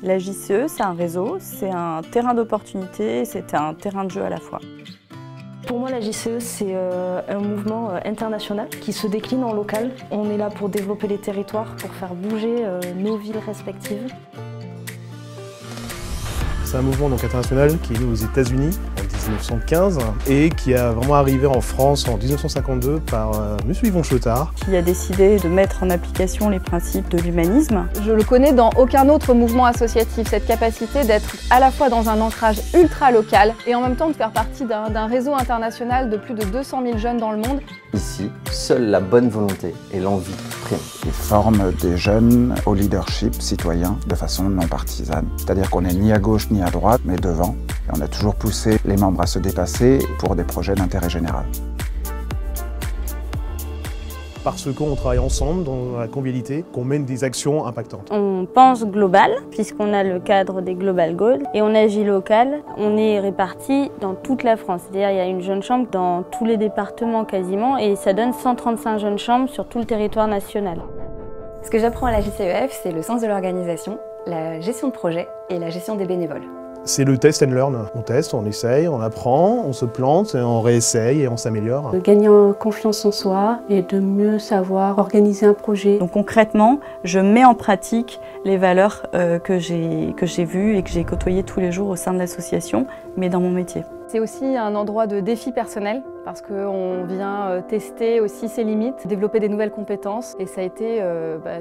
La JCE, c'est un réseau, c'est un terrain d'opportunité, c'est un terrain de jeu à la fois. Pour moi, la JCE, c'est un mouvement international qui se décline en local. On est là pour développer les territoires, pour faire bouger nos villes respectives. C'est un mouvement donc international qui est né aux États-Unis en 1915 et qui a vraiment arrivé en France en 1952 par M. Yvon Chotard. Qui a décidé de mettre en application les principes de l'humanisme. Je le connais dans aucun autre mouvement associatif, cette capacité d'être à la fois dans un ancrage ultra local et en même temps de faire partie d'un réseau international de plus de 200 000 jeunes dans le monde. Ici, seule la bonne volonté et l'envie priment. Ils forment des jeunes au leadership citoyen de façon non partisane. C'est-à-dire qu'on n'est ni à gauche ni à droite, mais devant. Et on a toujours poussé les membres à se dépasser pour des projets d'intérêt général. Parce qu'on travaille ensemble dans la convivialité, qu'on mène des actions impactantes. On pense global, puisqu'on a le cadre des Global Goals, et on agit local. On est répartis dans toute la France, c'est-à-dire il y a une jeune chambre dans tous les départements quasiment, et ça donne 135 jeunes chambres sur tout le territoire national. Ce que j'apprends à la JCEF, c'est le sens de l'organisation, la gestion de projet et la gestion des bénévoles. C'est le test and learn. On teste, on essaye, on apprend, on se plante, on réessaye et on s'améliore. De gagner en confiance en soi et de mieux savoir organiser un projet. Donc concrètement, je mets en pratique les valeurs que j'ai vues et que j'ai côtoyées tous les jours au sein de l'association, mais dans mon métier. C'est aussi un endroit de défi personnel parce qu'on vient tester aussi ses limites, développer des nouvelles compétences et ça a été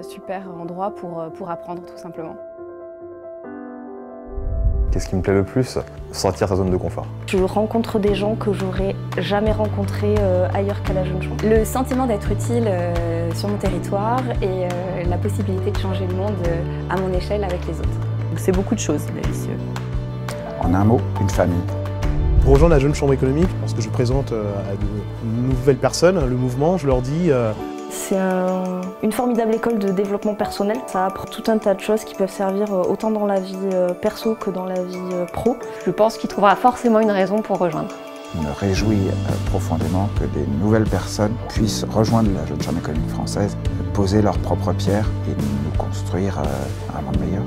super endroit pour apprendre tout simplement. Qu'est-ce qui me plaît le plus? Sortir sa zone de confort. Je rencontre des gens que j'aurais jamais rencontrés ailleurs qu'à la Jeune Chambre. Le sentiment d'être utile sur mon territoire et la possibilité de changer le monde à mon échelle avec les autres. C'est beaucoup de choses, la JCE. En un mot, une famille. Pour rejoindre la Jeune Chambre économique, lorsque je présente à de nouvelles personnes le mouvement, je leur dis c'est une formidable école de développement personnel. Ça apprend tout un tas de choses qui peuvent servir autant dans la vie perso que dans la vie pro. Je pense qu'il trouvera forcément une raison pour rejoindre. Je me réjouis profondément que des nouvelles personnes puissent rejoindre la Jeune Chambre économique française, poser leurs propres pierres et nous construire un monde meilleur.